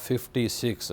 56।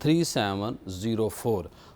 3704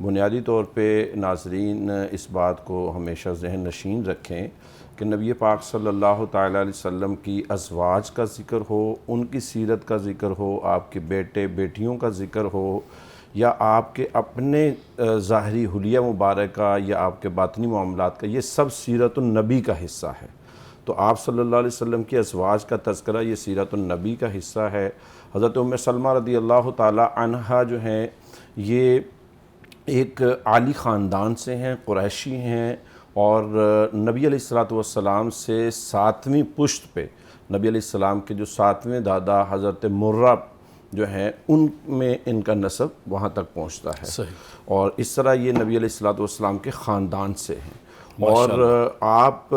بنیادی طور پہ ناظرین اس بات کو ہمیشہ ذہن نشین رکھیں کہ نبی پاک صلی اللہ تعالیٰ علیہ وسلم کی ازواج کا ذکر ہو، ان کی سیرت کا ذکر ہو، آپ کے بیٹے بیٹیوں کا ذکر ہو، یا آپ کے اپنے ظاہری حلیہ مبارکہ یا آپ کے باطنی معاملات کا، یہ سب سیرت النبی کا حصہ ہے۔ تو آپ صلی اللہ علیہ وسلم کی ازواج کا تذکرہ یہ سیرت النبی کا حصہ ہے۔ حضرت ام سلمہ رضی اللہ تعالیٰ عنہا جو ہیں یہ ایک عالی خاندان سے ہیں، قریشی ہیں، اور نبی علیہ السلام سے 7ویں پشت پہ نبی علیہ السلام کے جو 7ویں دادا حضرت مرہ جو ہیں ان میں ان کا نسب وہاں تک پہنچتا ہے۔ صحیح۔ اور اس طرح یہ نبی علیہ السلام کے خاندان سے ہیں، اور آپ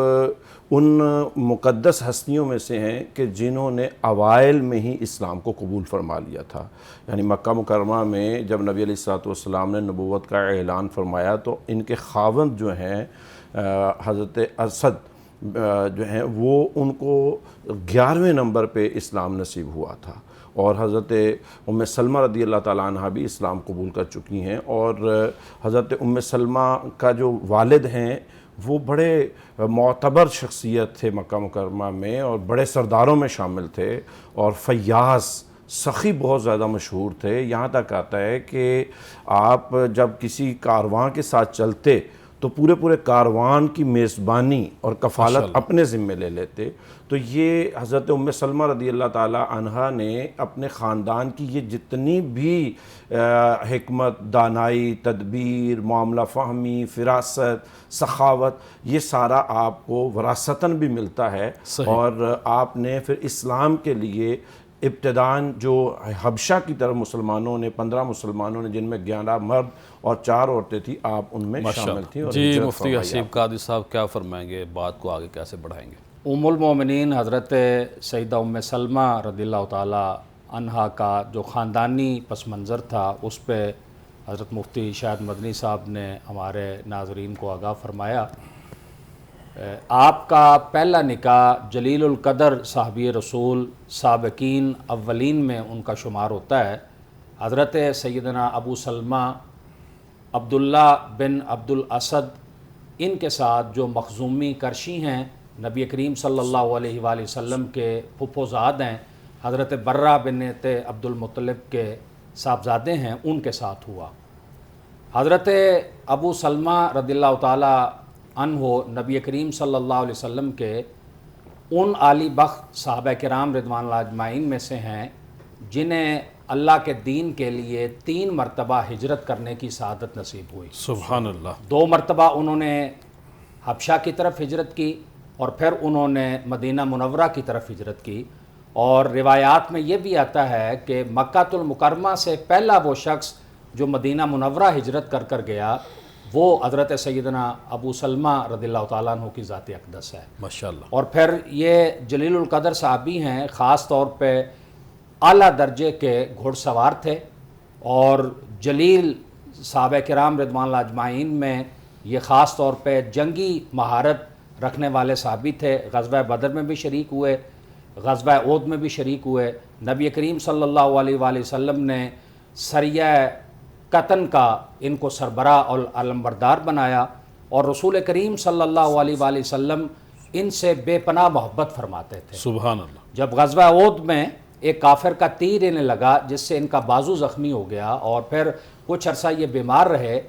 ان مقدس ہستیوں میں سے ہیں کہ جنہوں نے اوائل میں ہی اسلام کو قبول فرما لیا تھا۔ یعنی مکہ مکرمہ میں جب نبی علیہ السلام نے نبوت کا اعلان فرمایا تو ان کے خاوند جو ہیں حضرت اسد جو ہیں وہ ان کو 11ویں نمبر پہ اسلام نصیب ہوا تھا، اور حضرت ام سلمہ رضی اللہ تعالیٰ عنہ بھی اسلام قبول کر چکی ہیں۔ اور حضرت ام سلمہ کا جو والد ہیں وہ بڑے معتبر شخصیت تھے مکہ مکرمہ میں، اور بڑے سرداروں میں شامل تھے، اور فیاض سخی بہت زیادہ مشہور تھے۔ یہاں تک آتا ہے کہ آپ جب کسی کارواں کے ساتھ چلتے تو پورے کارواں کی میزبانی اور کفالت اپنے ذمے لے لیتے۔ تو یہ حضرت ام سلمہ رضی اللہ تعالیٰ عنہا نے اپنے خاندان کی یہ جتنی بھی حکمت، دانائی، تدبیر، معاملہ فہمی، فراست، سخاوت، یہ سارا آپ کو وراثتاً بھی ملتا ہے۔ اور آپ نے پھر اسلام کے لیے ابتداً جو حبشہ کی طرف مسلمانوں نے 15 مسلمانوں نے، جن میں 11 مرد اور 4 عورتیں تھیں، آپ ان میں شامل تھیں۔ اور جی مفتی حسیب قادری صاحب کیا فرمائیں گے، بات کو آگے کیسے بڑھائیں گے؟ ام المومنین حضرت سیدہ ام سلمہ رضی اللہ تعالی عنہا کا جو خاندانی پس منظر تھا اس پہ حضرت مفتی شاہد مدنی صاحب نے ہمارے ناظرین کو آگاہ فرمایا۔ آپ کا پہلا نکاح جلیل القدر صحابی رسول سابقین اولین میں ان کا شمار ہوتا ہے۔ حضرت سیدنا ابو سلمہ عبداللہ بن عبد الاسد ان کے ساتھ جو مخزومی کرشی ہیں، نبی کریم صلی اللہ علیہ وآلہ وسلم کے پھپھوزاد ہیں، حضرت برہ بنت عبد المطلب کے صاحبزادے ہیں، ان کے ساتھ ہوا۔ حضرت ابو سلمہ رضی اللہ تعالی عنہ نبی کریم صلی اللہ علیہ وسلم کے ان عالی بخت صحابہ کرام رضوان اللہ اجمعین میں سے ہیں جنہیں اللہ کے دین کے لیے 3 مرتبہ ہجرت کرنے کی سعادت نصیب ہوئی۔ سبحان اللہ۔ 2 مرتبہ انہوں نے حبشہ کی طرف ہجرت کی، اور پھر انہوں نے مدینہ منورہ کی طرف ہجرت کی۔ اور روایات میں یہ بھی آتا ہے کہ مکہ المکرمہ سے پہلا وہ شخص جو مدینہ منورہ ہجرت کر گیا وہ حضرت سیدنا ابو سلمہ رضی اللہ تعالیٰ عنہ کی ذات اقدس ہے، ماشاءاللہ۔ اور پھر یہ جلیل القدر صحابی ہیں، خاص طور پہ اعلیٰ درجے کے گھڑ سوار تھے، اور جلیل صحابہ کرام رضوان اللہ اجمعین میں یہ خاص طور پہ جنگی مہارت رکھنے والے صحابی تھے۔ غزوہ بدر میں بھی شریک ہوئے، غزوہ احد میں بھی شریک ہوئے۔ نبی کریم صلی اللہ علیہ وآلہ وسلم نے سریہ قطن کا ان کو سربراہ اور علمبردار بنایا، اور رسول کریم صلی اللہ علیہ وآلہ وسلم ان سے بے پناہ محبت فرماتے تھے۔ سبحان اللہ۔ جب غزوہ احد میں ایک کافر کا تیر انہیں لگا جس سے ان کا بازو زخمی ہو گیا، اور پھر کچھ عرصہ یہ بیمار رہے،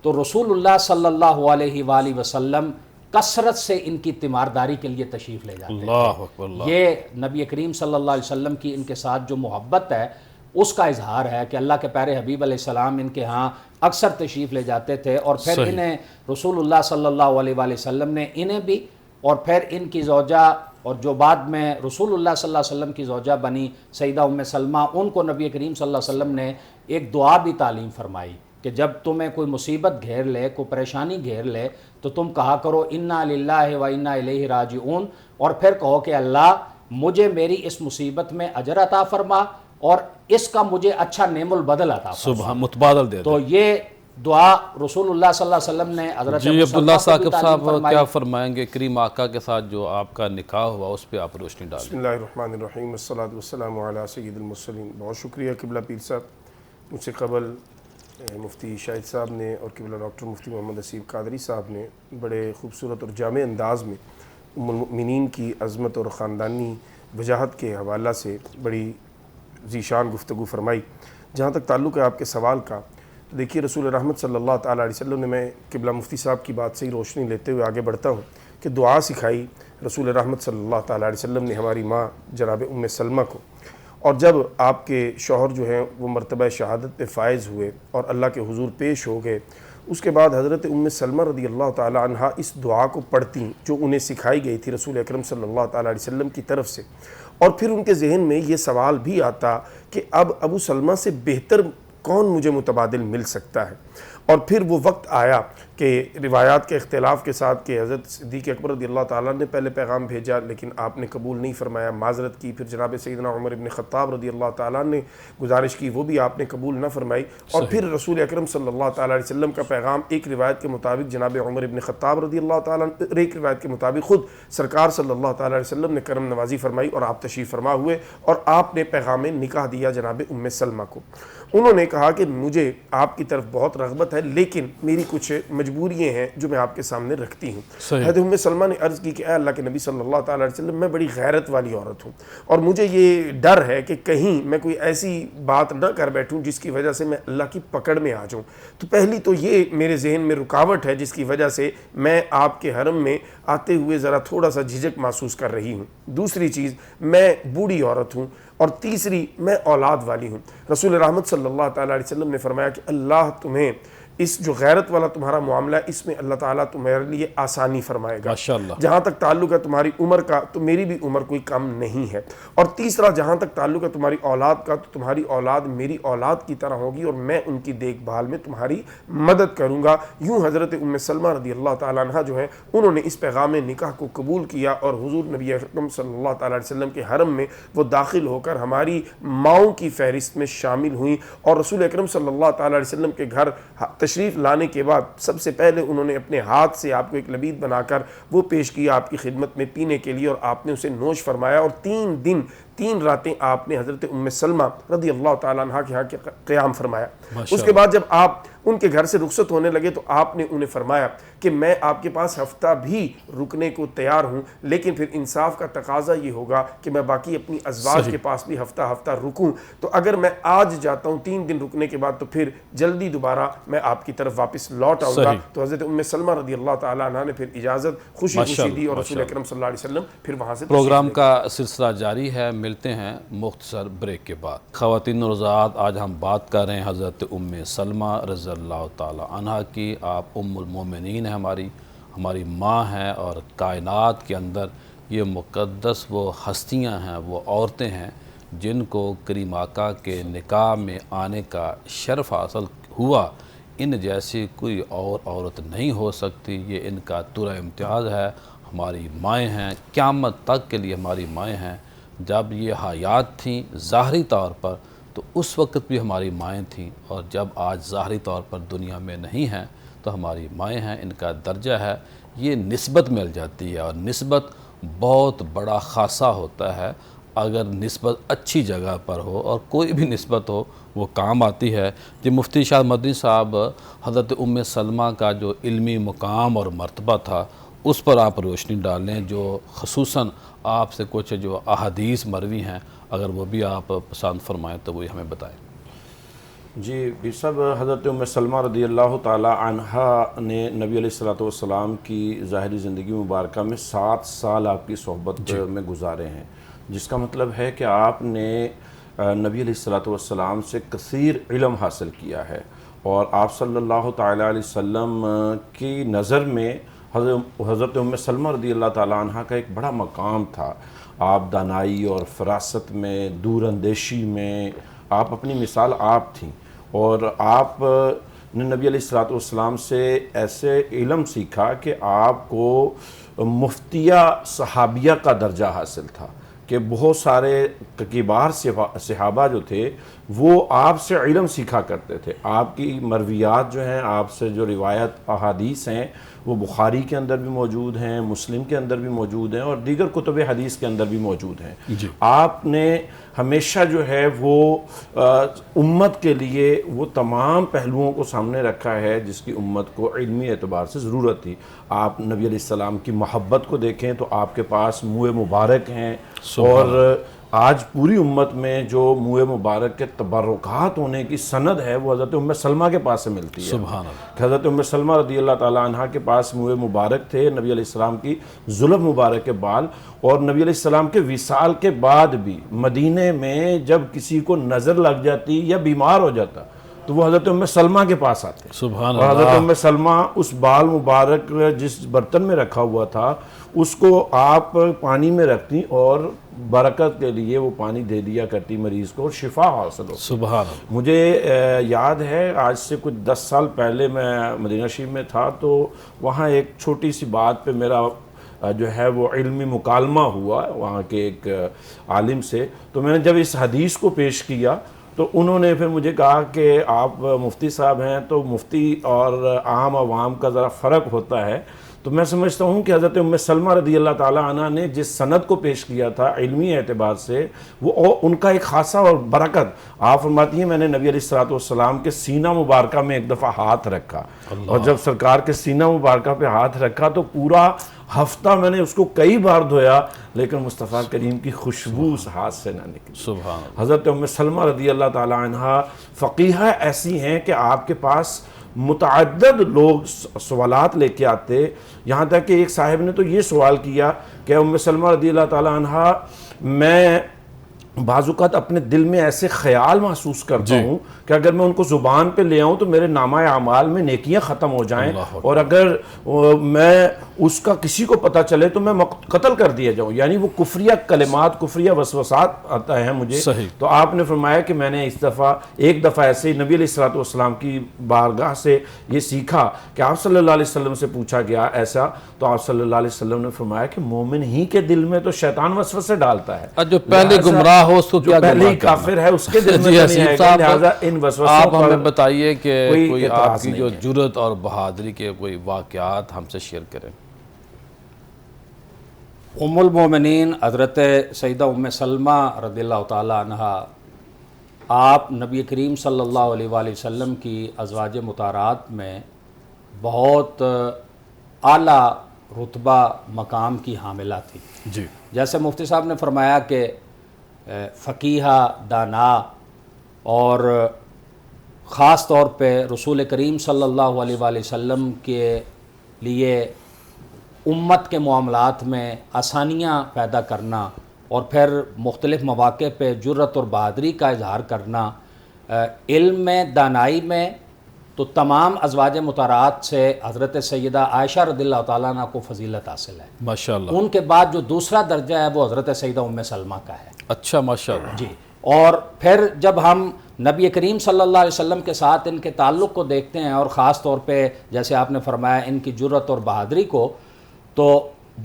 تو رسول اللہ صلی اللہ علیہ وآلہ وسلم کثرت سے ان کی تیمارداری کے لیے تشریف لے جاتے ہیں۔ اللہ اکبر اللہ۔ یہ نبی کریم صلی اللہ علیہ وسلم کی ان کے ساتھ جو محبت ہے اس کا اظہار ہے کہ اللہ کے پیارے حبیب علیہ السلام ان کے ہاں اکثر تشریف لے جاتے تھے، اور پھر انہیں رسول اللہ صلی اللہ علیہ وآلہ وسلم نے انہیں بھی اور پھر ان کی زوجہ، اور جو بعد میں رسول اللہ صلی اللہ علیہ وسلم کی زوجہ بنی سیدہ ام سلمہ، ان کو نبی کریم صلی اللہ علیہ وسلم نے ایک دعا بھی تعلیم فرمائی کہ جب تمہیں کوئی مصیبت گھیر لے، کوئی پریشانی گھیر لے، تو تم کہا کرو انا للہ و انا الیہ راجعون، اور پھر کہو کہ اللہ مجھے میری اس مصیبت میں اجر عطا فرما اور اس کا مجھے اچھا نعم البدل عطا فرما۔ سبحان، متبادل دے دے۔ تو یہ دعا رسول اللہ صلی اللہ علیہ وسلم نے حضرت جی عبداللہ ثاقب صاحب کیا فرمائیں گے؟ کریم آقا کے ساتھ جو آپ کا نکاح ہوا اس پہ آپ روشنی ڈالیں۔ بسم اللہ الرحمن الرحیم، والصلاة والسلام علی سید المرسلین۔ بہت شکریہ قبلہ پیر صاحب، مجھ سے قبل مفتی شاہد صاحب نے اور قبلہ ڈاکٹر مفتی محمد حسیب قادری صاحب نے بڑے خوبصورت اور جامع انداز میں ام المؤمنین کی عظمت اور خاندانی وجاہت کے حوالہ سے بڑی ذیشان گفتگو فرمائی۔ جہاں تک تعلق ہے آپ کے سوال کا، تو دیکھیے رسول رحمت صلی اللہ تعالیٰ علیہ وسلم نے، میں قبلہ مفتی صاحب کی بات سے ہی روشنی لیتے ہوئے آگے بڑھتا ہوں کہ دعا سکھائی رسول رحمت صلی اللہ تعالیٰ علیہ وسلم نے ہماری ماں جناب ام سلمہ کو، اور جب آپ کے شوہر جو ہیں وہ مرتبہ شہادت پہ فائز ہوئے اور اللہ کے حضور پیش ہو گئے، اس کے بعد حضرت ام سلمہ رضی اللہ تعالیٰ عنہا اس دعا کو پڑھتیں جو انہیں سکھائی گئی تھی رسول اکرم صلی اللہ تعالیٰ علیہ وسلم کی طرف سے، اور پھر ان کے ذہن میں یہ سوال بھی آتا کہ اب ابو سلمہ سے بہتر کون مجھے متبادل مل سکتا ہے، اور پھر وہ وقت آیا کہ روایات کے اختلاف کے ساتھ کہ حضرت صدیق اکبر رضی اللہ تعالیٰ نے پہلے پیغام بھیجا لیکن آپ نے قبول نہیں فرمایا، معذرت کی، پھر جناب سیدنا عمر ابن خطاب رضی اللہ تعالیٰ نے گزارش کی، وہ بھی آپ نے قبول نہ فرمائی، اور پھر رسول اکرم صلی اللہ تعالیٰ علیہ وسلم کا پیغام ایک روایت کے مطابق جناب عمر ابن خطاب رضی اللہ تعالیٰ نے، ایک روایت کے مطابق خود سرکار صلی اللہ تعالیٰ علیہ وسلم نے کرم نوازی فرمائی اور آپ تشریف فرما ہوئے، اور آپ نے پیغام نکاح دیا جناب ام سلمہ کو۔ انہوں نے کہا کہ مجھے آپ کی طرف بہت رغبت ہے لیکن میری کچھ مجبوریاں ہیں جو میں آپ کے سامنے رکھتی ہوں۔ حضرت ام سلمہ نے عرض کی کہ اے اللہ کے نبی صلی اللہ تعالیٰ علیہ وسلم، میں بڑی غیرت والی عورت ہوں اور مجھے یہ ڈر ہے کہ کہیں میں کوئی ایسی بات نہ کر بیٹھوں جس کی وجہ سے میں اللہ کی پکڑ میں آ جاؤں۔ تو پہلی تو یہ میرے ذہن میں رکاوٹ ہے جس کی وجہ سے میں آپ کے حرم میں آتے ہوئے ذرا تھوڑا سا جھجک محسوس کر رہی ہوں۔ دوسری چیز، میں بوڑھی عورت ہوں، اور تیسری میں اولاد والی ہوں۔ رسول رحمت صلی اللہ تعالیٰ علیہ وسلم نے فرمایا کہ اللہ تمہیں اس جو غیرت والا تمہارا معاملہ ہے اس میں اللہ تعالیٰ تمہارے لیے آسانی فرمائے گا۔ ماشاءاللہ۔ جہاں تک تعلق ہے تمہاری عمر کا تو میری بھی عمر کوئی کم نہیں ہے، اور تیسرا جہاں تک تعلق ہے تمہاری اولاد کا تو تمہاری اولاد میری اولاد کی طرح ہوگی اور میں ان کی دیکھ بھال میں تمہاری مدد کروں گا۔ یوں حضرت ام سلمہ رضی اللہ تعالیٰ عنہ جو ہیں انہوں نے اس پیغام نکاح کو قبول کیا اور حضور نبی اکرم صلی اللہ تعالیٰ علیہ وسلم کے حرم میں وہ داخل ہو کر ہماری ماؤں کی فہرست میں شامل ہوئیں، اور رسول اکرم صلی اللہ تعالیٰ علیہ وسلم کے گھر تشریف لانے کے بعد سب سے پہلے انہوں نے اپنے ہاتھ سے آپ کو ایک لبید بنا کر وہ پیش کیا آپ کی خدمت میں پینے کے لیے، اور آپ نے اسے نوش فرمایا، اور 3 دن 3 راتیں آپ نے حضرت ام سلمہ رضی اللہ تعالیٰ عنہ کے ہاں قیام فرمایا۔ اس کے بعد جب آپ ان کے گھر سے رخصت ہونے لگے تو آپ نے انہیں فرمایا کہ میں آپ کے پاس ہفتہ بھی رکنے کو تیار ہوں، لیکن پھر انصاف کا تقاضا یہ ہوگا کہ میں باقی اپنی ازواج کے پاس بھی ہفتہ ہفتہ رکوں، تو اگر میں آج جاتا ہوں 3 دن رکنے کے بعد تو پھر جلدی دوبارہ میں آپ کی طرف واپس لوٹ آؤں گا۔ تو حضرت ام سلمہ رضی اللہ تعالیٰ عنہ نے پھر اجازت خوشی خوشی دی، اور رسول اکرم صلی اللہ علیہ وسلم پھر وہاں سے پروگرام کا سلسلہ جاری ہے، ملتے ہیں مختصر بریک کے بعد۔ خواتین و حضرات، آج ہم بات کر رہے ہیں حضرت ام سلمہ رضی اللہ تعالیٰ عنہ کی۔ آپ ام المومنین ہیں، ہماری ماں ہیں، اور کائنات کے اندر یہ مقدس وہ ہستیاں ہیں، وہ عورتیں ہیں جن کو کریم آقا کے نکاح میں آنے کا شرف حاصل ہوا۔ ان جیسی کوئی اور عورت نہیں ہو سکتی، یہ ان کا ترہ امتیاز ہے۔ ہماری مائیں ہیں، قیامت تک کے لیے ہماری مائیں ہیں۔ جب یہ حیات تھیں ظاہری طور پر تو اس وقت بھی ہماری مائیں تھیں، اور جب آج ظاہری طور پر دنیا میں نہیں ہیں تو ہماری مائیں ہیں۔ ان کا درجہ ہے، یہ نسبت مل جاتی ہے، اور نسبت بہت بڑا خاصہ ہوتا ہے۔ اگر نسبت اچھی جگہ پر ہو، اور کوئی بھی نسبت ہو وہ کام آتی ہے۔ جی مفتی شاہد مدنی صاحب، حضرت ام سلمہ کا جو علمی مقام اور مرتبہ تھا اس پر آپ روشنی ڈالیں، جو خصوصاً آپ سے کچھ جو احادیث مروی ہیں اگر وہ بھی آپ پسند فرمائیں تو وہی ہمیں بتائیں۔ جی بھی صاحب، حضرت ام سلمہ رضی اللہ تعالی عنہا نے نبی علیہ الصلوۃ والسلام کی ظاہری زندگی مبارکہ میں 7 سال آپ کی صحبت میں گزارے ہیں، جس کا مطلب ہے کہ آپ نے نبی علیہ الصلوۃ والسلام سے کثیر علم حاصل کیا ہے، اور آپ صلی اللہ تعالی علیہ وسلم کی نظر میں حضرت ام سلمہ رضی اللہ تعالیٰ عنہ کا ایک بڑا مقام تھا۔ آپ دانائی اور فراست میں، دور اندیشی میں، آپ اپنی مثال آپ تھیں، اور آپ نے نبی علیہ الصلوۃ والسلام سے ایسے علم سیکھا کہ آپ کو مفتیہ صحابیہ کا درجہ حاصل تھا، کہ بہت سارے کبار صحابہ جو تھے وہ آپ سے علم سیکھا کرتے تھے. آپ کی مرویات جو ہیں، آپ سے جو روایت احادیث ہیں، وہ بخاری کے اندر بھی موجود ہیں، مسلم کے اندر بھی موجود ہیں، اور دیگر کتب حدیث کے اندر بھی موجود ہیں. آپ نے ہمیشہ جو ہے وہ امت کے لیے وہ تمام پہلوؤں کو سامنے رکھا ہے جس کی امت کو علمی اعتبار سے ضرورت تھی. آپ نبی علیہ السلام کی محبت کو دیکھیں تو آپ کے پاس منہ مبارک ہیں، اور آج پوری امت میں جو منہ مبارک کے تبرکات ہونے کی سند ہے وہ حضرت ام سلمہ کے پاس سے ملتی ہے. سبحان اللہ. حضرت ام سلمہ رضی اللہ تعالیٰ عنہ کے پاس منہ مبارک تھے، نبی علیہ السلام کی زلف مبارک کے بال، اور نبی علیہ السلام کے وصال کے بعد بھی مدینے میں جب کسی کو نظر لگ جاتی یا بیمار ہو جاتا تو وہ حضرت ام سلمہ کے پاس آتے. سبحان اور حضرت اللہ. ام سلمہ اس بال مبارک جس برتن میں رکھا ہوا تھا اس کو آپ پانی میں رکھتی اور برکت کے لیے وہ پانی دے دیا کرتی مریض کو، اور شفا حاصل ہوتی. سبحان اللہ. مجھے یاد ہے آج سے کچھ 10 سال پہلے میں مدینہ شریف میں تھا، تو وہاں ایک چھوٹی سی بات پہ میرا جو ہے وہ علمی مکالمہ ہوا وہاں کے ایک عالم سے. تو میں نے جب اس حدیث کو پیش کیا تو انہوں نے پھر مجھے کہا کہ آپ مفتی صاحب ہیں، تو مفتی اور عام عوام کا ذرا فرق ہوتا ہے. تو میں سمجھتا ہوں کہ حضرت ام سلمہ رضی اللہ تعالیٰ عنہ نے جس سند کو پیش کیا تھا علمی اعتبار سے، وہ ان کا ایک خاصہ اور برکت. آپ فرماتی ہیں میں نے نبی علیہ السلام کے سینہ مبارکہ میں ایک دفعہ ہاتھ رکھا، اور جب سرکار کے سینہ مبارکہ پہ ہاتھ رکھا تو پورا ہفتہ میں نے اس کو کئی بار دھویا لیکن مصطفیٰ کریم کی خوشبو اس ہاتھ سے نہ نکلی. سبحان اللہ. حضرت ام سلمہ رضی اللہ تعالیٰ عنہ فقیہہ ایسی ہیں کہ آپ کے پاس متعدد لوگ سوالات لے کے آتے، یہاں تک کہ ایک صاحب نے تو یہ سوال کیا کہ ام سلمہ رضی اللہ تعالیٰ عنہ، میں بعض اوقات اپنے دل میں ایسے خیال محسوس کرتا ہوں کہ اگر میں ان کو زبان پہ لے آؤں تو میرے نامہ اعمال میں نیکیاں ختم ہو جائیں، اور اگر میں اس کا کسی کو پتہ چلے تو میں قتل کر دیا جاؤں. یعنی وہ کفریہ کلمات، کفریہ وسوسات آتا ہے مجھے. تو آپ نے فرمایا کہ میں نے ایک دفعہ ایسے ہی نبی علیہ السلام کی بارگاہ سے یہ سیکھا کہ آپ صلی اللہ علیہ وسلم سے پوچھا گیا ایسا، تو آپ صلی اللہ علیہ وسلم نے فرمایا کہ مومن ہی کے دل میں تو شیطان وسوسے ڈالتا ہے، جو پہلے گمراہ ہو اس کو کیا پہلے گمراہ ہی کافر ہے اس کے دل میں جی نہیں حسیب آئے گا. لہٰذا ان وسوسوں آپ پر ہمیں بتائیے کہ کوئی آپ اعتراض کی نہیں جو ہے. جرأت اور بہادری کے کوئی واقعات ہم سے شیئر کریں. ام المومنین حضرت سیدہ ام سلمہ رضی اللہ تعالیٰ عنہ، آپ نبی کریم صلی اللہ علیہ وآلہ وسلم کی ازواج مطہرات میں بہت اعلیٰ رتبہ مقام کی حاملہ تھی. جی. جیسے مفتی صاحب نے فرمایا کہ فقیہہ، دانا، اور خاص طور پہ رسول کریم صلی اللہ علیہ وآلہ وسلم کے لیے امت کے معاملات میں آسانیاں پیدا کرنا، اور پھر مختلف مواقع پہ جرأت اور بہادری کا اظہار کرنا. علم میں، دانائی میں تو تمام ازواج مطہرات سے حضرت سیدہ عائشہ رضی اللہ تعالیٰ عنہ کو فضیلت حاصل ہے. ماشاءاللہ. ان کے بعد جو دوسرا درجہ ہے وہ حضرت سیدہ ام سلمہ کا ہے. اچھا، ماشاءاللہ. جی. اور پھر جب ہم نبی کریم صلی اللہ علیہ وسلم کے ساتھ ان کے تعلق کو دیکھتے ہیں، اور خاص طور پہ جیسے آپ نے فرمایا ان کی جرأت اور بہادری کو، تو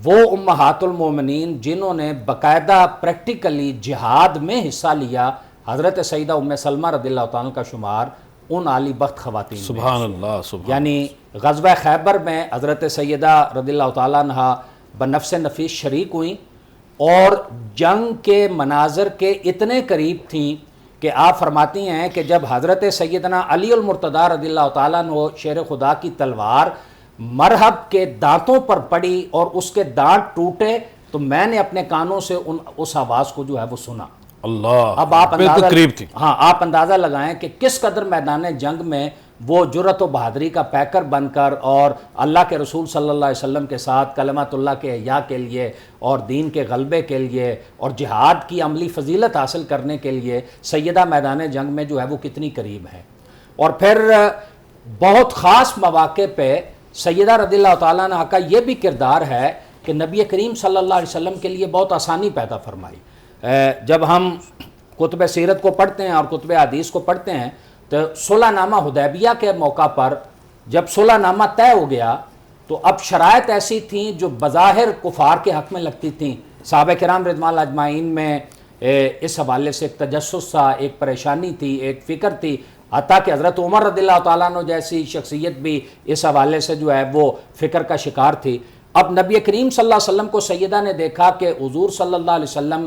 وہ امہات المومنین جنہوں نے باقاعدہ پریکٹیکلی جہاد میں حصہ لیا، حضرت سیدہ ام سلمہ رضی اللہ تعالیٰ کا شمار ان عالی بخت خواتین میں. سبحان اللہ. سبحان. یعنی غزوہ خیبر میں حضرت سیدہ رضی اللہ تعالیٰ عنہ بنفس نفیس شریک ہوئیں، اور جنگ کے مناظر کے اتنے قریب تھیں کہ آپ فرماتی ہیں کہ جب حضرت سیدنا علی المرتضیٰ رضی اللہ تعالیٰ عنہ شیر خدا کی تلوار مرحب کے دانتوں پر پڑی اور اس کے دانت ٹوٹے تو میں نے اپنے کانوں سے اس آواز کو جو ہے وہ سنا. اللہ. اب آپ بالکل قریب تھی. ہاں، آپ اندازہ لگائیں کہ کس قدر میدان جنگ میں وہ جرأت و بہادری کا پیکر بن کر اور اللہ کے رسول صلی اللہ علیہ وسلم کے ساتھ کلمات اللہ کے احیاء کے لیے اور دین کے غلبے کے لیے اور جہاد کی عملی فضیلت حاصل کرنے کے لیے سیدہ میدان جنگ میں جو ہے وہ کتنی قریب ہے. اور پھر بہت خاص مواقع پہ سیدہ رضی اللہ تعالیٰ عنہ کا یہ بھی کردار ہے کہ نبی کریم صلی اللہ علیہ وسلم کے لیے بہت آسانی پیدا فرمائی. جب ہم کتب سیرت کو پڑھتے ہیں اور کتب حدیث کو پڑھتے ہیں تو صلح نامہ حدیبیہ کے موقع پر جب صلح نامہ طے ہو گیا تو اب شرائط ایسی تھیں جو بظاہر کفار کے حق میں لگتی تھیں. صحابہ کرام رضوان اللہ اجمعین میں اس حوالے سے ایک تجسس تھا، ایک پریشانی تھی، ایک فکر تھی، حتیٰ کہ حضرت عمر رضی اللہ تعالیٰ عنہ جیسی شخصیت بھی اس حوالے سے جو ہے وہ فکر کا شکار تھی۔ اب نبی کریم صلی اللہ علیہ وسلم کو سیدہ نے دیکھا کہ حضور صلی اللہ علیہ وسلم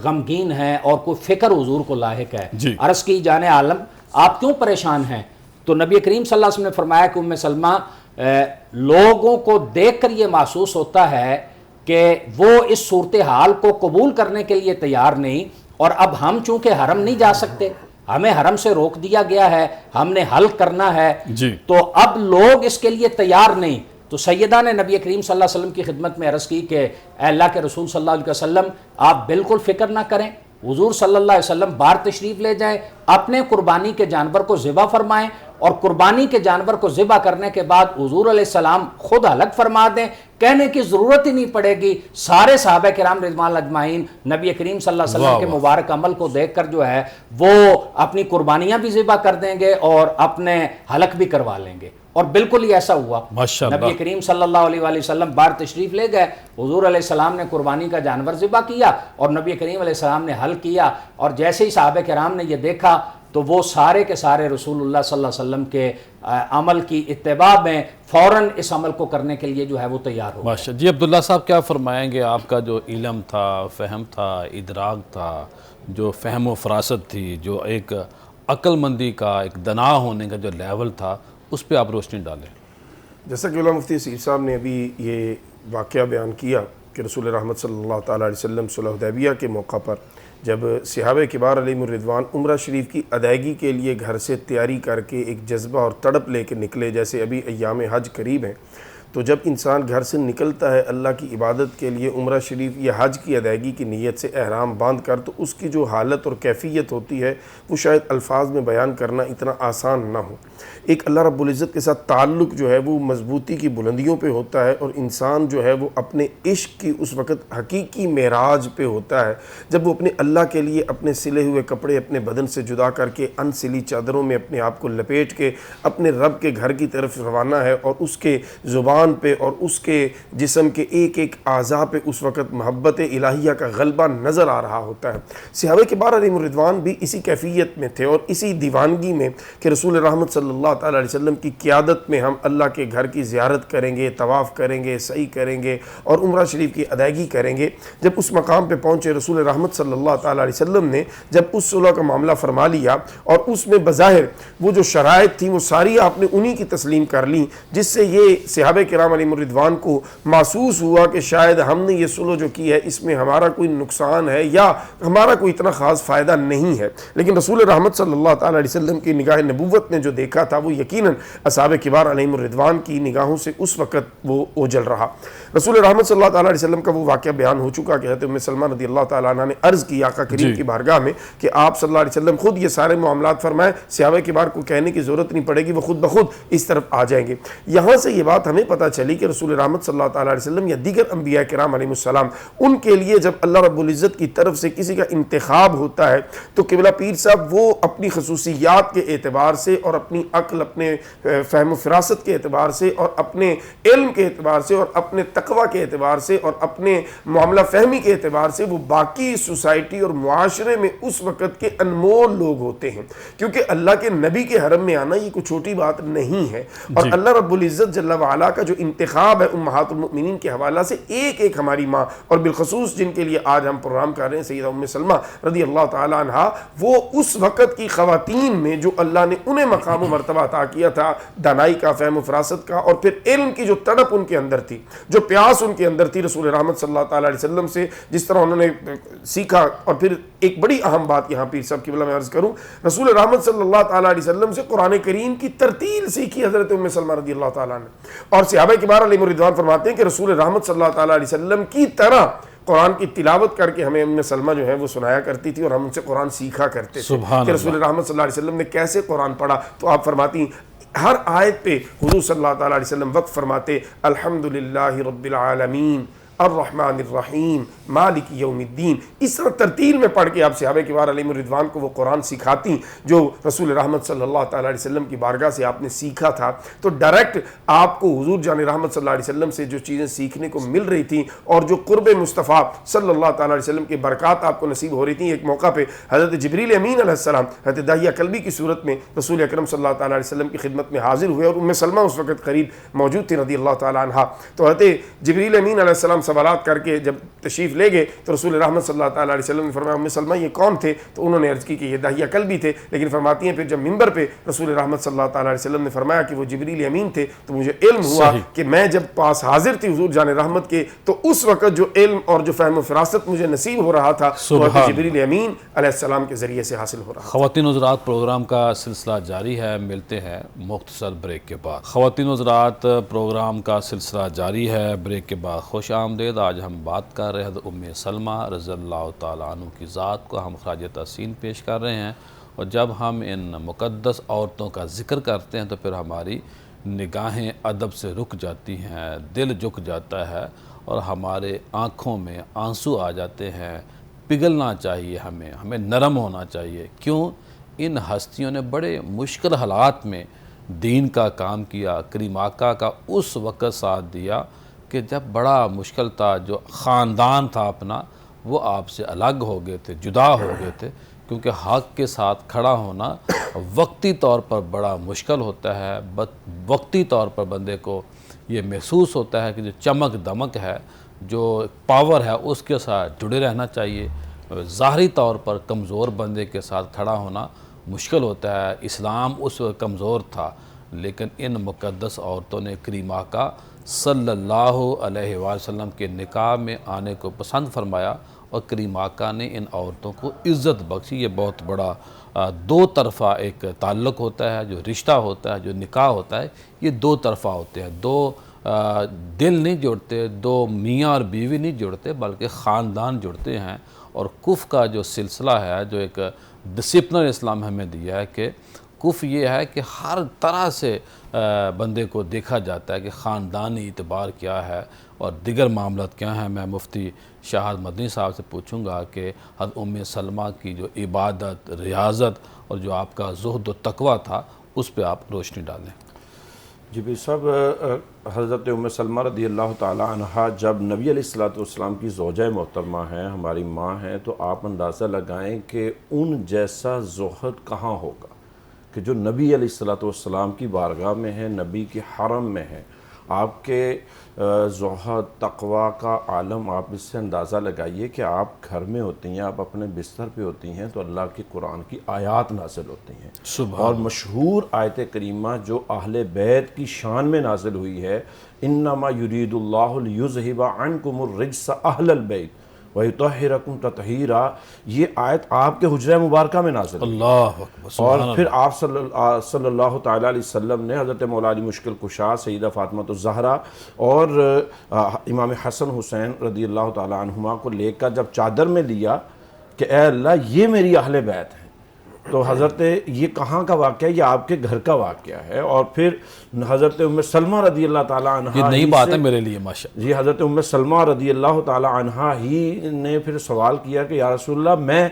غمگین ہیں اور کوئی فکر حضور کو لاحق ہے۔ عرض کی جان عالم آپ کیوں پریشان ہیں؟ تو نبی کریم صلی اللہ علیہ وسلم نے فرمایا کہ ام سلمہ لوگوں کو دیکھ کر یہ محسوس ہوتا ہے کہ وہ اس صورتحال کو قبول کرنے کے لیے تیار نہیں، اور اب ہم چونکہ حرم نہیں جا سکتے، ہمیں حرم سے روک دیا گیا ہے، ہم نے حل کرنا ہے، تو اب لوگ اس کے لیے تیار نہیں۔ تو سیدہ نے نبی کریم صلی اللہ علیہ وسلم کی خدمت میں عرض کی کہ اے اللہ کے رسول صلی اللہ علیہ وسلم آپ بالکل فکر نہ کریں، حضور صلی اللہ علیہ وسلم باہر تشریف لے جائیں، اپنے قربانی کے جانور کو ذبح فرمائیں، اور قربانی کے جانور کو ذبح کرنے کے بعد حضور علیہ السلام خود ہلاک فرما دیں، کہنے کی ضرورت ہی نہیں پڑے گی۔ سارے صحابہ کرام رضوان اللہ اجمعین نبی کریم صلی اللہ علیہ وسلم کے مبارک عمل کو دیکھ کر جو ہے وہ اپنی قربانیاں بھی ذبح کر دیں گے اور اپنے ہلاک بھی کروا لیں گے، اور بالکل ہی ایسا ہوا۔ نبی کریم صلی اللہ علیہ وآلہ وسلم باہر تشریف لے گئے، حضور علیہ السلام نے قربانی کا جانور ذبح کیا اور نبی کریم علیہ السلام نے حل کیا، اور جیسے ہی صحابہ کرام نے یہ دیکھا تو وہ سارے کے سارے رسول اللہ صلی اللہ علیہ وسلم کے عمل کی اتباع میں فوراً اس عمل کو کرنے کے لیے جو ہے وہ تیار ہو گئے۔ جی عبداللہ صاحب کیا فرمائیں گے؟ آپ کا جو علم تھا، فہم تھا، ادراک تھا، جو فہم و فراست تھی، جو ایک عقل مندی کا، ایک دنا ہونے کا جو لیول تھا، اس پہ آپ روشنی ڈالیں۔ جیسا کہ علامہ مفتی اسیف صاحب نے ابھی یہ واقعہ بیان کیا کہ رسول رحمت صلی اللہ تعالیٰ علیہ وسلم صلح حدیبیہ کے موقع پر جب صحابہ کبار علیہم الرضوان عمرہ شریف کی ادائیگی کے لیے گھر سے تیاری کر کے ایک جذبہ اور تڑپ لے کے نکلے، جیسے ابھی ایام حج قریب ہیں، تو جب انسان گھر سے نکلتا ہے اللہ کی عبادت کے لیے عمرہ شریف یا حج کی ادائیگی کی نیت سے احرام باندھ کر، تو اس کی جو حالت اور کیفیت ہوتی ہے وہ شاید الفاظ میں بیان کرنا اتنا آسان نہ ہو۔ ایک اللہ رب العزت کے ساتھ تعلق جو ہے وہ مضبوطی کی بلندیوں پہ ہوتا ہے، اور انسان جو ہے وہ اپنے عشق کی اس وقت حقیقی معراج پہ ہوتا ہے جب وہ اپنے اللہ کے لیے اپنے سلے ہوئے کپڑے اپنے بدن سے جدا کر کے ان سلی چادروں میں اپنے آپ کو لپیٹ کے اپنے رب کے گھر کی طرف روانہ ہے، اور اس کے زبان پہ اور اس کے جسم کے ایک ایک اعضاء پہ اس وقت محبت الہیہ کا غلبہ نظر آ رہا ہوتا ہے۔ صحابہ کبار علیہم الرضوان بھی اسی کیفیت میں تھے اور اسی دیوانگی میں کہ رسول رحمت صلی اللہ تعالیٰ علیہ وسلم کی قیادت میں ہم اللہ کے گھر کی زیارت کریں گے، طواف کریں گے، سعی کریں گے اور عمرہ شریف کی ادائیگی کریں گے۔ جب اس مقام پہ پہنچے، رسول رحمت صلی اللہ تعالیٰ علیہ وسلم نے جب اس صلح کا معاملہ فرما لیا اور اس میں بظاہر وہ جو شرائط تھیں وہ ساری آپ نے انہی کی تسلیم کر لی، جس سے یہ صحابہ کرام علیہم الرضوان کو محسوس ہوا کہ شاید ہم نے یہ صلح جو کی ہے اس میں ہمارا کوئی نقصان ہے یا ہمارا کوئی اتنا خاص فائدہ نہیں ہے، لیکن رسول رحمت صلی اللہ تعالیٰ علیہ وسلم کی نگاہ نبوت نے جو دیکھا تھا وہ یقیناً اصحاب کبار علیہم الرضوان کی نگاہوں سے اس وقت وہ اوجل رہا۔ رسول رحمت صلی اللہ تعالیٰ علیہ وسلم کا وہ واقعہ بیان ہو چکا کہ حضرت ام سلمہ رضی اللہ تعالیٰ عنہ نے عرض کی آقا کریم کی بارگاہ میں کہ آپ صلی اللہ علیہ وسلم خود یہ سارے معاملات فرمائیں، صحابہ کبار کو کہنے کی ضرورت نہیں پڑے گی، وہ خود بخود اس طرف آ جائیں گے۔ یہاں سے یہ بات ہمیں پتہ چلی کہ رسول رحمت صلی اللہ تعالیٰ علیہ وسلم یا دیگر انبیاء کرام علیہ السلام ان کے لیے جب اللہ رب العزت کی طرف سے کسی کا انتخاب ہوتا ہے تو قبلہ پیر صاحب وہ اپنی خصوصیات کے اعتبار سے اور اپنی عقل، اپنے فہم و فراست کے اعتبار سے اور اپنے علم کے اعتبار سے اور اپنے تقوی کے اعتبار سے اور اپنے معاملہ فہمی کے اعتبار سے وہ باقی سوسائٹی اور معاشرے میں اس وقت کے انمول لوگ ہوتے ہیں، کیونکہ اللہ کے نبی کے حرم میں آنا یہ کوئی چھوٹی بات نہیں ہے۔ اور اللہ رب العزت جل وعلا کا جو انتخاب ہے امہات المؤمنین کے حوالہ سے ایک ایک ہماری ماں اور بالخصوص جن کے لیے آج ہم پروگرام کر رہے ہیں سیدہ ام سلمہ رضی اللہ تعالیٰ عنہا، وہ اس وقت کی خواتین میں جو اللہ نے انہیں مقام و مرتبہ عطا کیا تھا، دانائی کا، فہم و فراست کا، اور پھر علم کی جو تڑپ ان کے اندر تھی، جو پیاس ان کے اندر تھی رسول رحمت صلی اللہ تعالیٰ علیہ وسلم سے، جس طرح انہوں نے سیکھا۔ اور پھر ایک بڑی اہم بات یہاں پیر صاحب کی بلا میں عرض کروں، رسول رحمت صلی اللہ تعالیٰ علیہ وسلم سے قرآن کریم کی ترتیل سیکھی حضرت ام سلمہ رضی اللہ تعالیٰ نے، اور صحابہ کبار علیہم الرضوان فرماتے ہیں کہ رسول رحمت صلی اللہ تعالیٰ علیہ وسلم کی طرح قرآن کی تلاوت کر کے ہمیں ام سلمہ جو ہے وہ سنایا کرتی تھی اور ہم ان سے قرآن سیکھا کرتے تھے کہ رسول رحمت صلی اللہ علیہ وسلم نے کیسے قرآن پڑھا۔ تو آپ فرماتی ہیں ہر آیت پہ حضور صلی اللہ تعالیٰ علیہ وسلم وقت فرماتے الحمدللہ رب العالمین الرحمن الرحیم مالک یوم الدین، اس طرح ترتیل میں پڑھ کے آپ صحابہ کرام علیہم الرضوان کو وہ قرآن سکھاتی جو رسول رحمت صلی اللہ تعالیٰ علیہ وسلم کی بارگاہ سے آپ نے سیکھا تھا۔ تو ڈائریکٹ آپ کو حضور جان رحمت صلی اللہ علیہ وسلم سے جو چیزیں سیکھنے کو مل رہی تھیں اور جو قرب مصطفیٰ صلی اللہ تعالیٰ علیہ وسلم کی برکات آپ کو نصیب ہو رہی تھیں، ایک موقع پہ حضرت جبریل امین علیہ السلام حضرت داہیہ کلبی کی صورت میں رسول اکرم صلی اللہ تعالیٰ علیہ وسلم کی خدمت میں حاضر ہوئے، اور ام سلمہ اس وقت قریب موجود تھی رضی اللہ تعالیٰ عنہ۔ تو حضرت جبریل امین علیہ السلام سوالات کر کے جب تشریف لے گئے تو رسول رحمت صلی اللہ تعالیٰ علیہ وسلم نے فرمایا ام سلمہ یہ کون تھے؟ تو انہوں نے عرض کی کہ یہ داہیہ کلبی تھے، لیکن فرماتی ہیں پھر جب منبر پہ رسول رحمت صلی اللہ تعالیٰ علیہ وسلم نے فرمایا کہ وہ جبریل امین تھے تو مجھے علم ہوا کہ میں جب پاس حاضر تھی حضور جان رحمت کے تو اس وقت جو علم اور جو فہم و فراست مجھے نصیب ہو رہا تھا وہ جبریل امین علیہ السلام کے ذریعے سے حاصل ہو رہا تھا۔ خواتین حضرات، پروگرام کا سلسلہ جاری ہے، ملتے ہیں مختصر بریک کے بعد۔ خواتین حضرات، پروگرام کا سلسلہ جاری ہے، بریک کے بعد خوش آمدید۔ آج ہم بات کر رہے ہیں ام سلمہ رضی اللہ تعالیٰ عنہ کی ذات کو ہم خراج تحسین پیش کر رہے ہیں، اور جب ہم ان مقدس عورتوں کا ذکر کرتے ہیں تو پھر ہماری نگاہیں ادب سے رک جاتی ہیں، دل جھک جاتا ہے اور ہمارے آنکھوں میں آنسو آ جاتے ہیں۔ پگھلنا چاہیے، ہمیں نرم ہونا چاہیے۔ کیوں؟ ان ہستیوں نے بڑے مشکل حالات میں دین کا کام کیا، کریم آقا کا اس وقت ساتھ دیا کہ جب بڑا مشکل تھا، جو خاندان تھا اپنا وہ آپ سے الگ ہو گئے تھے، جدا ہو گئے تھے، کیونکہ حق کے ساتھ کھڑا ہونا وقتی طور پر بڑا مشکل ہوتا ہے۔ وقتی طور پر بندے کو یہ محسوس ہوتا ہے کہ جو چمک دمک ہے، جو پاور ہے، اس کے ساتھ جڑے رہنا چاہیے۔ ظاہری طور پر کمزور بندے کے ساتھ کھڑا ہونا مشکل ہوتا ہے۔ اسلام اس وقت کمزور تھا، لیکن ان مقدس عورتوں نے کریم آقا صلی اللہ علیہ وآلہ وسلم کے نکاح میں آنے کو پسند فرمایا، اور کریم آقا نے ان عورتوں کو عزت بخشی۔ یہ بہت بڑا دو طرفہ ایک تعلق ہوتا ہے، جو رشتہ ہوتا ہے، جو نکاح ہوتا ہے، یہ دو طرفہ ہوتے ہیں۔ دو دل نہیں جڑتے، دو میاں اور بیوی نہیں جڑتے، بلکہ خاندان جڑتے ہیں۔ اور کف کا جو سلسلہ ہے، جو ایک ڈسپلن اسلام ہمیں دیا ہے کہ کف یہ ہے کہ ہر طرح سے بندے کو دیکھا جاتا ہے کہ خاندانی اعتبار کیا ہے اور دیگر معاملات کیا ہیں۔ میں مفتی شہاد مدنی صاحب سے پوچھوں گا کہ حضرت ام سلمہ کی جو عبادت، ریاضت اور جو آپ کا زہد و تقوی تھا، اس پہ آپ روشنی ڈالیں۔ جی بھائی صاحب، حضرت ام سلمہ رضی اللہ تعالیٰ عنہا جب نبی علیہ السلام کی زوجہ محترمہ ہیں، ہماری ماں ہیں، تو آپ اندازہ لگائیں کہ ان جیسا زہد کہاں ہوگا کہ جو نبی علیہ السلام کی بارگاہ میں ہے، نبی کے حرم میں ہے۔ آپ کے زہد تقوی کا عالم، آپ اس سے اندازہ لگائیے کہ آپ گھر میں ہوتی ہیں، آپ اپنے بستر پہ ہوتی ہیں تو اللہ کی قرآن کی آیات نازل ہوتی ہیں، اور مشہور آیت کریمہ جو اہل بیت کی شان میں نازل ہوئی ہے، انما یرید اللہ لیذہب عنکم الرجس اہل البیت وَيُطَهِّرَكُمْ تَطْهِيرًا، یہ آیت آپ کے حجرہ مبارکہ میں نازل ہوئی۔ اللہ اکبر۔ اور پھر آپ صلی اللہ تعالیٰ علیہ وسلم نے حضرت مولا علی مشکل کشا، سیدہ فاطمہ الزہرا اور امام حسن حسین رضی اللہ تعالیٰ عنہما کو لے کر جب چادر میں لیا کہ اے اللہ یہ میری اہل بیت ہے، تو حضرت یہ کہاں کا واقعہ ہے؟ یہ آپ کے گھر کا واقعہ ہے۔ اور پھر حضرت ام سلمہ رضی اللہ تعالیٰ عنہا، یہ نئی بات ہے میرے لیے ماشاءاللہ۔ جی، حضرت ام سلمہ رضی اللہ تعالیٰ عنہا ہی نے پھر سوال کیا کہ یا رسول اللہ میں،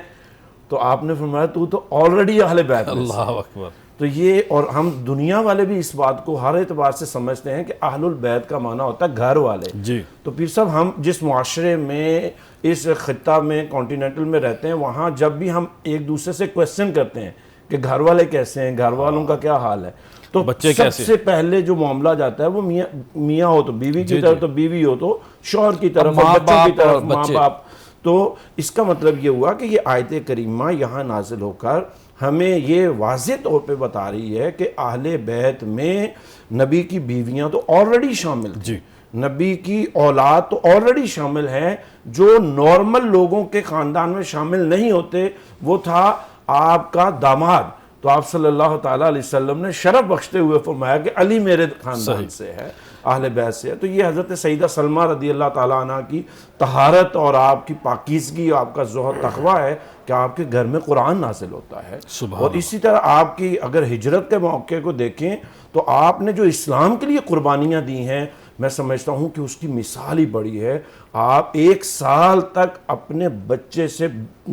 تو آپ نے فرمایا تو آلریڈی اہل بیت میں سے۔ اللہ اکبر۔ تو یہ، اور ہم دنیا والے بھی اس بات کو ہر اعتبار سے سمجھتے ہیں کہ اہل البیت کا معنی ہوتا ہے گھر والے۔ جی۔ تو پیر صاحب، ہم جس معاشرے میں، اس خطہ میں، کانٹیننٹل میں رہتے ہیں، وہاں جب بھی ہم ایک دوسرے سے کویسچن کرتے ہیں کہ گھر والے کیسے ہیں، گھر والوں کا کیا حال ہے، تو بچے سب کیسے؟ سے پہلے جو معاملہ جاتا ہے وہ میاں ہو تو بیوی کی طرف، تو بیوی ہو تو شوہر کی طرف، ماں بچوں کی باپ اور طرف، ماں بچے۔ باپ۔ تو اس کا مطلب یہ ہوا کہ یہ آیت کریمہ یہاں نازل ہو کر ہمیں یہ واضح طور پہ بتا رہی ہے کہ اہل بیت میں نبی کی بیویاں تو آلریڈی شامل تھیں، نبی کی اولاد تو آلریڈی شامل ہے۔ جو نارمل لوگوں کے خاندان میں شامل نہیں ہوتے وہ تھا آپ کا داماد۔ تو آپ صلی اللہ تعالیٰ علیہ وسلم نے شرف بخشتے ہوئے فرمایا کہ علی میرے خاندان سے ہے، اہل بیت سے ہے۔ تو یہ حضرت سیدہ سلمہ رضی اللہ تعالیٰ عنہ کی طہارت اور آپ کی پاکیزگی اور آپ کا زہد تقویٰ ہے کہ آپ کے گھر میں قرآن نازل ہوتا ہے۔ اور اسی طرح آپ کی اگر ہجرت کے موقع کو دیکھیں تو آپ نے جو اسلام کے لیے قربانیاں دی ہیں، میں سمجھتا ہوں کہ اس کی مثال ہی بڑی ہے. آپ 1 سال تک اپنے بچے سے,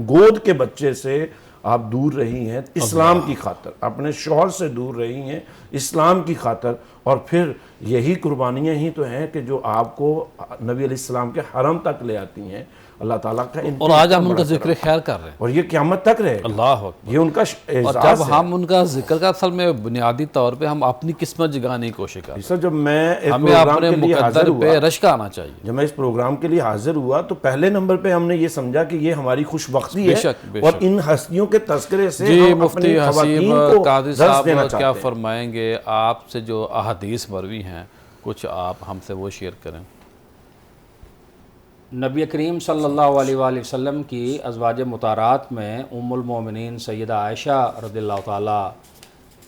گود کے بچے سے آپ دور رہی ہیں اسلام کی خاطر, اپنے شوہر سے دور رہی ہیں اسلام کی خاطر, اور پھر یہی قربانیاں ہی تو ہیں کہ جو آپ کو نبی علیہ السلام کے حرم تک لے آتی ہیں. اللہ تعالیٰ کا اور آج ہم ان کا ذکر خیر کر رہے ہیں, اور یہ قیامت تک رہے. اللہ اکبر. یہ ان کا اور جب ہم ان کا ذکر کا اصل میں بنیادی طور پہ ہم اپنی قسمت جگانے کی کوشش کریں. سر جب میں ہمیں اپنے مقدر پہ رشک آنا چاہیے. جب میں اس پروگرام کے لیے حاضر ہوا تو پہلے نمبر پہ ہم نے یہ سمجھا کہ یہ ہماری خوش بختی ہے, اور ان ہستیوں کے تذکرے سے جی ہم اپنی مفتی خواتین حسیب کو قادری درس صاحب دینا کیا چاہتے ہیں. فرمائیں گے آپ سے جو احادیث مروی ہیں, کچھ آپ ہم سے وہ شیئر کریں. نبی کریم صلی اللہ علیہ وآلہ وسلم کی ازواج مطہرات میں ام المومنین سیدہ عائشہ رضی اللہ تعالی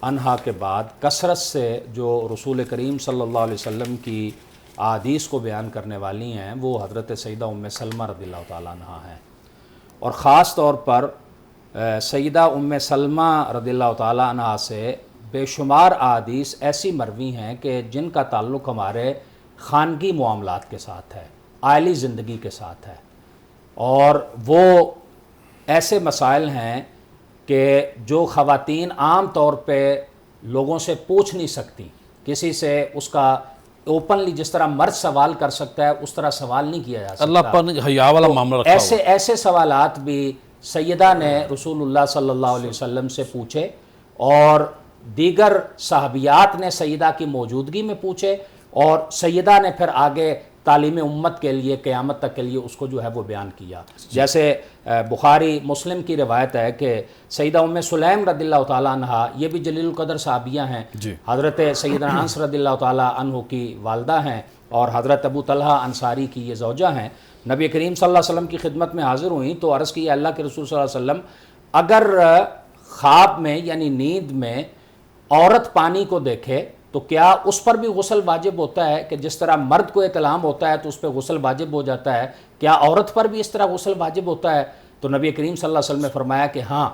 عنہا کے بعد کثرت سے جو رسول کریم صلی اللہ علیہ وسلم کی احادیث کو بیان کرنے والی ہیں وہ حضرت سیدہ ام سلمہ رضی اللہ تعالی عنہا ہیں, اور خاص طور پر سیدہ ام سلمہ رضی اللہ تعالی عنہا سے بے شمار احادیث ایسی مروی ہیں کہ جن کا تعلق ہمارے خانگی معاملات کے ساتھ ہے, عائلی زندگی کے ساتھ ہے, اور وہ ایسے مسائل ہیں کہ جو خواتین عام طور پہ لوگوں سے پوچھ نہیں سکتی, کسی سے اس کا اوپنلی جس طرح مرد سوال کر سکتا ہے اس طرح سوال نہیں کیا جا سکتا. اللہ پر حیا والا معاملہ رکھا ہوا. ایسے سوالات بھی سیدہ نے رسول اللہ صلی اللہ علیہ وسلم سے پوچھے, اور دیگر صحابیات نے سیدہ کی موجودگی میں پوچھے, اور سیدہ نے پھر آگے تعلیم امت کے لیے قیامت تک کے لیے اس کو جو ہے وہ بیان کیا. جیسے بخاری مسلم کی روایت ہے کہ سیدہ ام سلیم رضی اللہ تعالیٰ عنہ, یہ بھی جلیل القدر صحابیہ ہیں, حضرت سیدنا انس رضی اللہ تعالیٰ عنہ کی والدہ ہیں, اور حضرت ابو طلحہ انصاری کی یہ زوجہ ہیں. نبی کریم صلی اللہ علیہ وسلم کی خدمت میں حاضر ہوئیں تو عرض کی اللہ کے رسول صلی اللہ علیہ وسلم, اگر خواب میں یعنی نیند میں عورت پانی کو دیکھے تو کیا اس پر بھی غسل واجب ہوتا ہے کہ جس طرح مرد کو احتلام ہوتا ہے تو اس پہ غسل واجب ہو جاتا ہے, کیا عورت پر بھی اس طرح غسل واجب ہوتا ہے؟ تو نبی کریم صلی اللہ علیہ وسلم نے فرمایا کہ ہاں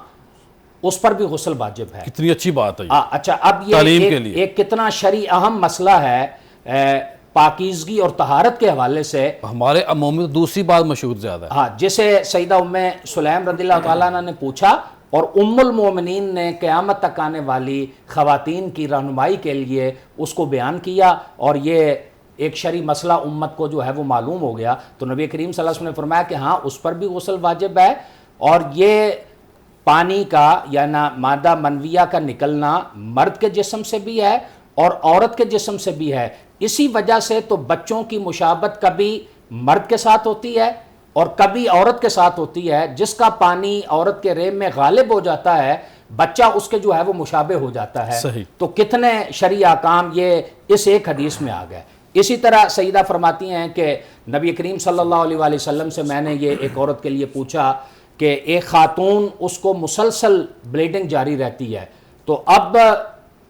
اس پر بھی غسل واجب ہے. کتنی اچھی بات ہے. اچھا, اب یہ ایک کتنا شرعی اہم مسئلہ ہے پاکیزگی اور طہارت کے حوالے سے. ہمارے عموم میں دوسری بات مشہور زیادہ ہے, ہاں, جسے سیدہ ام سلیم رضی اللہ تعالیٰ عنہ نے پوچھا, اور ام المومنین نے قیامت تک آنے والی خواتین کی رہنمائی کے لیے اس کو بیان کیا, اور یہ ایک شرعی مسئلہ امت کو جو ہے وہ معلوم ہو گیا. تو نبی کریم صلی اللہ علیہ وسلم نے فرمایا کہ ہاں اس پر بھی غسل واجب ہے, اور یہ پانی کا یا مادہ منویہ کا نکلنا مرد کے جسم سے بھی ہے اور عورت کے جسم سے بھی ہے. اسی وجہ سے تو بچوں کی مشابہت کبھی مرد کے ساتھ ہوتی ہے اور کبھی عورت کے ساتھ ہوتی ہے. جس کا پانی عورت کے ریم میں غالب ہو جاتا ہے بچہ اس کے جو ہے وہ مشابہ ہو جاتا ہے. صحیح. تو کتنے شرعی احکام یہ اس ایک حدیث میں آ گئے. اسی طرح سیدہ فرماتی ہیں کہ نبی کریم صلی اللہ علیہ وآلہ وسلم سے میں نے یہ ایک عورت کے لیے پوچھا کہ ایک خاتون اس کو مسلسل بلیڈنگ جاری رہتی ہے, تو اب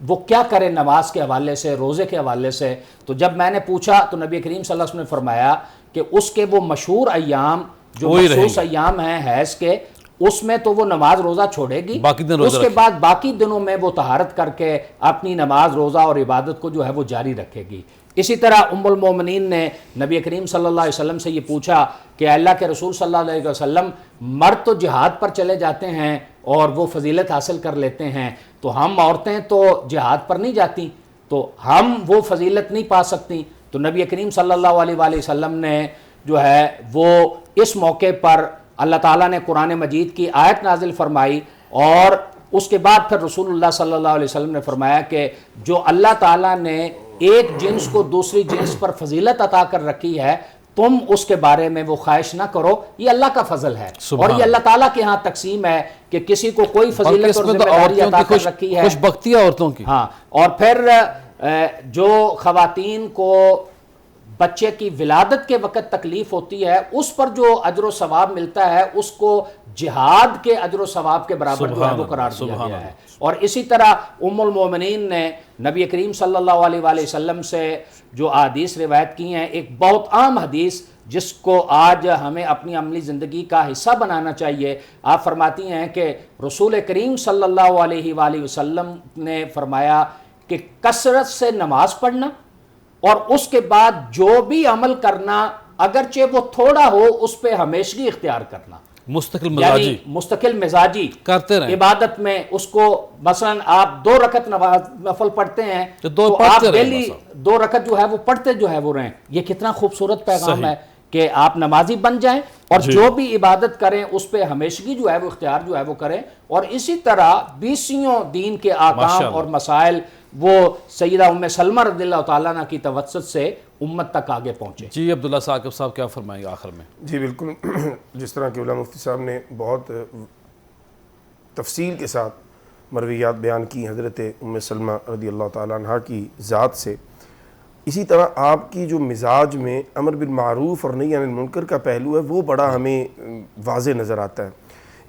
وہ کیا کرے نماز کے حوالے سے, روزے کے حوالے سے. تو جب میں نے پوچھا تو نبی کریم صلی اللہ علیہ وسلم نے فرمایا کہ اس کے وہ مشہور ایام جو مخصوص ایام ہیں حیض کے, اس میں تو وہ نماز روزہ چھوڑے گی, اس کے بعد باقی دنوں میں وہ طہارت کر کے اپنی نماز روزہ اور عبادت کو جو ہے وہ جاری رکھے گی. اسی طرح ام المومنین نے نبی کریم صلی اللہ علیہ وسلم سے یہ پوچھا کہ اللہ کے رسول صلی اللہ علیہ وسلم, مرد تو جہاد پر چلے جاتے ہیں اور وہ فضیلت حاصل کر لیتے ہیں, تو ہم عورتیں تو جہاد پر نہیں جاتی, تو ہم وہ فضیلت نہیں پا سکتی. تو نبی کریم صلی اللہ علیہ وآلہ وسلم نے جو ہے وہ اس موقع پر اللہ تعالیٰ نے قرآن مجید کی آیت نازل فرمائی, اور اس کے بعد پھر رسول اللہ صلی اللہ علیہ وسلم نے فرمایا کہ جو اللہ تعالیٰ نے ایک جنس کو دوسری جنس پر فضیلت عطا کر رکھی ہے تم اس کے بارے میں وہ خواہش نہ کرو, یہ اللہ کا فضل ہے اور یہ اللہ تعالیٰ کے ہاں تقسیم ہے کہ کسی کو کوئی فضیلت اور ذمہ داری عطا کر رکھی ہے. خوش بختی ہے عورتوں کی. ہاں, اور پھر جو خواتین کو بچے کی ولادت کے وقت تکلیف ہوتی ہے اس پر جو اجر و ثواب ملتا ہے اس کو جہاد کے اجر و ثواب کے برابر جو ہے وہ قرار دیا گیا ہے. اور اسی طرح ام المومنین نے نبی کریم صلی اللہ علیہ وآلہ وسلم سے جو احادیث روایت کی ہیں, ایک بہت عام حدیث جس کو آج ہمیں اپنی عملی زندگی کا حصہ بنانا چاہیے. آپ فرماتی ہیں کہ رسول کریم صلی اللہ علیہ وآلہ وسلم نے فرمایا کہ کثرت سے نماز پڑھنا اور اس کے بعد جو بھی عمل کرنا اگرچہ وہ تھوڑا ہو اس پہ ہمیشگی اختیار کرنا، مستقل مزاجی یعنی مستقل مزاجی کرتے رہیں، عبادت میں اس کو مثلا آپ 2 رکعت نفل پڑھتے ہیں تو 2 تو پڑھتے آپ رہیں ڈیلی بس 2 رکعت جو ہے وہ پڑھتے جو ہے وہ رہیں. یہ کتنا خوبصورت پیغام ہے کہ آپ نمازی بن جائیں اور جو بھی عبادت کریں اس پہ ہمیشگی جو ہے وہ اختیار جو ہے وہ کریں. اور اسی طرح 20 دین کے احکام اور مسائل وہ سیدہ ام سلمہ رضی اللہ تعالیٰ عنہ کی توسط سے امت تک آگے پہنچے. جی عبداللہ ثاقب صاحب کیا فرمائیں گے آخر میں؟ جی بالکل، جس طرح کہ علامہ مفتی صاحب نے بہت تفصیل کے ساتھ مرویات بیان کی حضرت ام سلمہ رضی اللہ تعالیٰ عنہ کی ذات سے، اسی طرح آپ کی جو مزاج میں امر بالمعروف اور نہی عن المنکر کا پہلو ہے وہ بڑا ہمیں واضح نظر آتا ہے.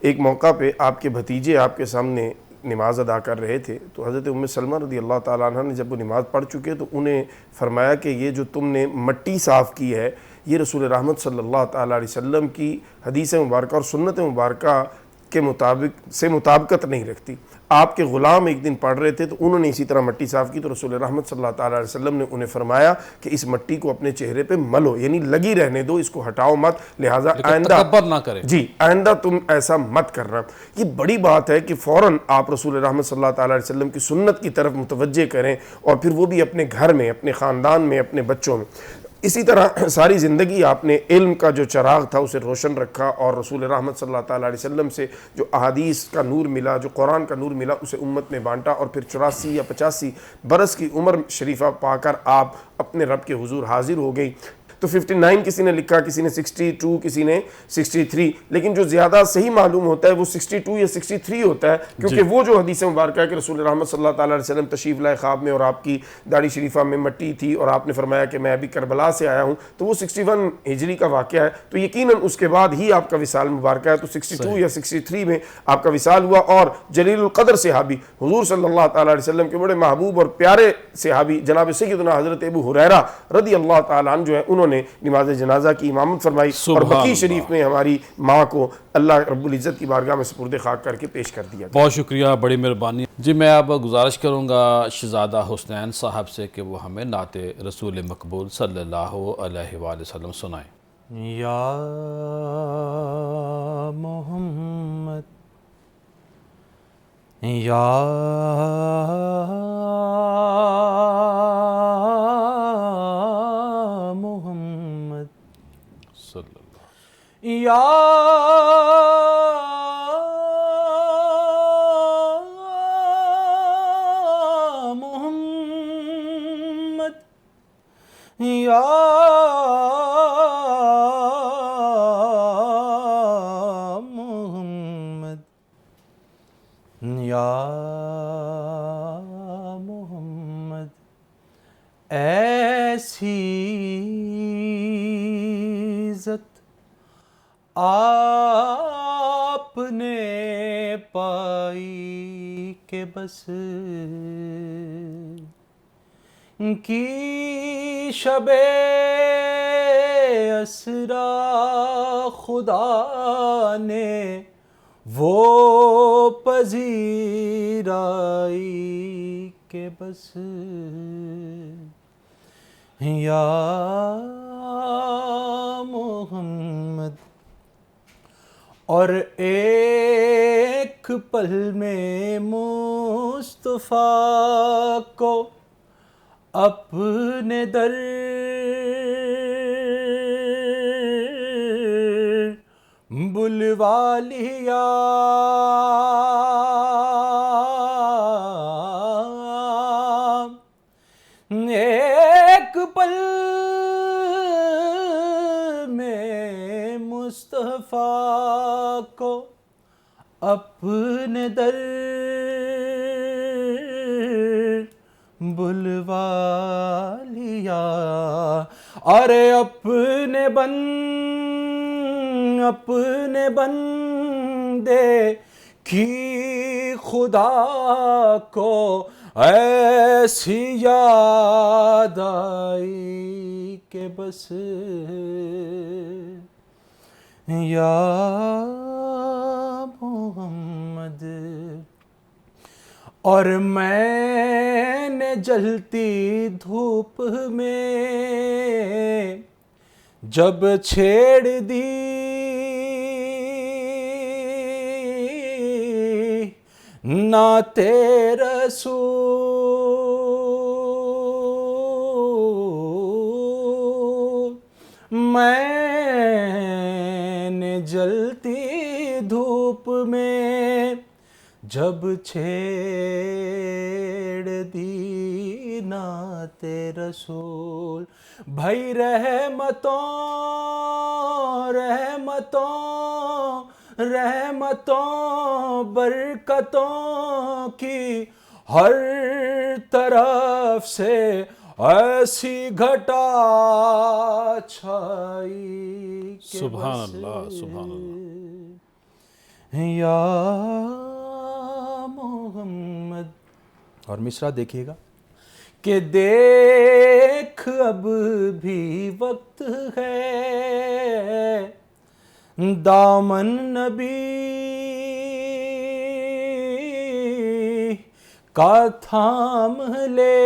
ایک موقع پہ آپ کے بھتیجے آپ کے سامنے نماز ادا کر رہے تھے تو حضرت ام سلمہ رضی اللہ تعالیٰ عنہ نے جب وہ نماز پڑھ چکے تو انہیں فرمایا کہ یہ جو تم نے مٹی صاف کی ہے یہ رسول رحمت صلی اللہ تعالیٰ علیہ وسلم کی حدیث مبارکہ اور سنت مبارکہ کے مطابقت نہیں رکھتی. آپ کے غلام ایک دن پڑھ رہے تھے تو انہوں نے اسی طرح مٹی صاف کی تو رسول رحمت صلی اللہ تعالیٰ علیہ وسلم نے انہیں فرمایا کہ اس مٹی کو اپنے چہرے پہ ملو، یعنی لگی رہنے دو، اس کو ہٹاؤ مت، لہٰذا آئندہ تکبر نہ کرے. جی آئندہ تم ایسا مت کرنا. یہ بڑی بات ہے کہ فوراً آپ رسول رحمت صلی اللہ تعالیٰ علیہ وسلم کی سنت کی طرف متوجہ کریں اور پھر وہ بھی اپنے گھر میں، اپنے خاندان میں، اپنے بچوں میں. اسی طرح ساری زندگی آپ نے علم کا جو چراغ تھا اسے روشن رکھا اور رسول رحمت صلی اللہ تعالیٰ علیہ وسلم سے جو احادیث کا نور ملا، جو قرآن کا نور ملا، اسے امت میں بانٹا اور پھر 84 یا 85 برس کی عمر شریفہ پا کر آپ اپنے رب کے حضور حاضر ہو گئی. تو 59 کسی نے لکھا، کسی نے 62، کسی نے 63، لیکن جو زیادہ صحیح معلوم ہوتا ہے وہ 62 یا 63 ہوتا ہے کیونکہ وہ جو حدیث مبارکہ ہے کہ رسول رحمت صلی اللہ تعالیٰ علیہ وسلم تشریف لائے خواب میں اور آپ کی داڑھی شریفہ میں مٹی تھی اور آپ نے فرمایا کہ میں ابھی کربلا سے آیا ہوں، تو وہ 61 ہجری کا واقعہ ہے. تو یقیناً اس کے بعد ہی آپ کا وصال مبارکہ ہے. تو 62 یا 63 میں آپ کا وصال ہوا اور جلیل القدر صحابی حضور صلی اللہ تعالیٰ علیہ وسلم کے بڑے محبوب اور پیارے صحابی جناب سیدنا حضرت ابو ہریرہ رضی اللہ تعالیٰ عنہ جو ہے انہوں نے نماز جنازہ کی امامت فرمائی اور بقیع شریف میں ہماری ماں کو اللہ رب العزت کی بارگاہ میں سپرد خاک کر کے پیش کر دیا. بہت شکریہ، بڑی مہربانی. جی میں اب گزارش کروں گا شہزادہ حسنین صاحب سے کہ وہ ہمیں نعت رسول مقبول صلی اللہ علیہ وآلہ وسلم سنائیں. یا محمد یا محمد صلی اللہ. یا محمد یا محمد یا محمد ایسی عزت آپ نے پائی کہ بس کی شب اسرا خدا نے وہ پذیرائی کہ بس یا محمد. اور ایک پل میں مصطفیٰ کو اپنے در بلوا لیا ایک پل میں مصطفیٰ کو اپنے در بلوا لیا ارے اپنے بندے کی خدا کو ایسی یاد آئی کہ بس یا محمد. اور میں نے جلتی دھوپ میں جب چھیڑ دی نعت رسول، میں نے جلتی دھوپ میں جب چھیڑ دی نعت رسول، بھائی رحمتوں برکتوں کی ہر طرف سے ایسی گھٹا چھائی کہ سبحان اللہ، سبحان اللہ۔ یا محمد، اور مصرع دیکھیے گا کہ دیکھ اب بھی وقت ہے دامن نبی کا تھام لے،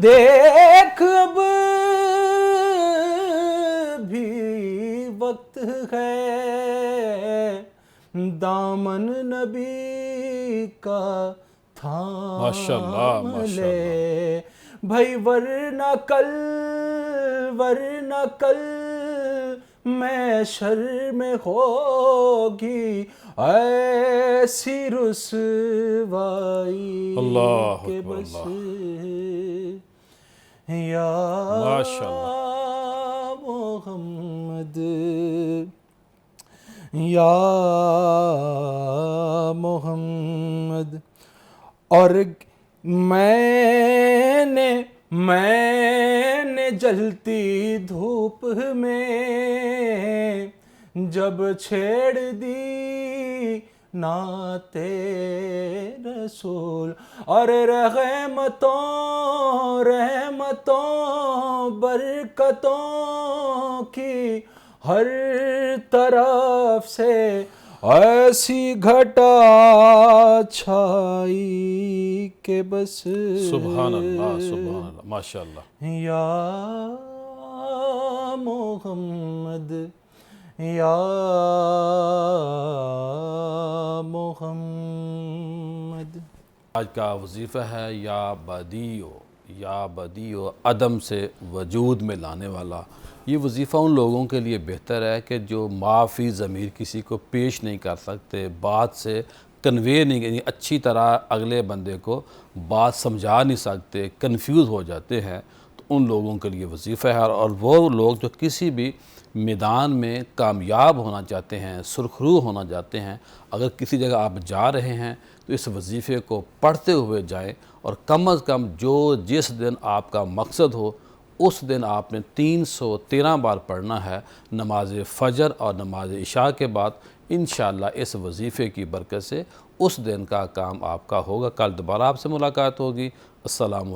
دیکھ اب بھی وقت ہے دامن نبی کا ماشاءاللہ، تھام ماشاءاللہ۔ لے، بھائی ورنہ کل میں شر میں ہوگی ایسی رسوائی اللہ کہ اکبر، بس اللہ، یا ماشاءاللہ۔ محمد، یا محمد، اور میں نے جلتی دھوپ میں جب چھیڑ دی نعت رسول، اور رحمتوں برکتوں کی ہر طرف سے ایسی گھٹا چھائی کہ بس سبحان اللہ، سبحان اللہ، ماشاءاللہ۔ یا محمد، یا محمد۔ آج کا وظیفہ ہے یا بدیع عدم سے وجود میں لانے والا۔ یہ وظیفہ ان لوگوں کے لیے بہتر ہے کہ جو معافی ضمیر کسی کو پیش نہیں کر سکتے، بات سے کنوے نہیں، یعنی اچھی طرح اگلے بندے کو بات سمجھا نہیں سکتے، کنفیوز ہو جاتے ہیں، تو ان لوگوں کے لیے وظیفہ ہے۔ اور وہ لوگ جو کسی بھی میدان میں کامیاب ہونا چاہتے ہیں، سرخرو ہونا چاہتے ہیں، اگر کسی جگہ آپ جا رہے ہیں تو اس وظیفے کو پڑھتے ہوئے جائیں، اور کم از کم جس دن آپ کا مقصد ہو اس دن آپ نے 313 بار پڑھنا ہے، نماز فجر اور نماز عشاء کے بعد۔ انشاءاللہ اس وظیفے کی برکت سے اس دن کا کام آپ کا ہوگا۔ کل دوبارہ آپ سے ملاقات ہوگی۔ السلام علیکم۔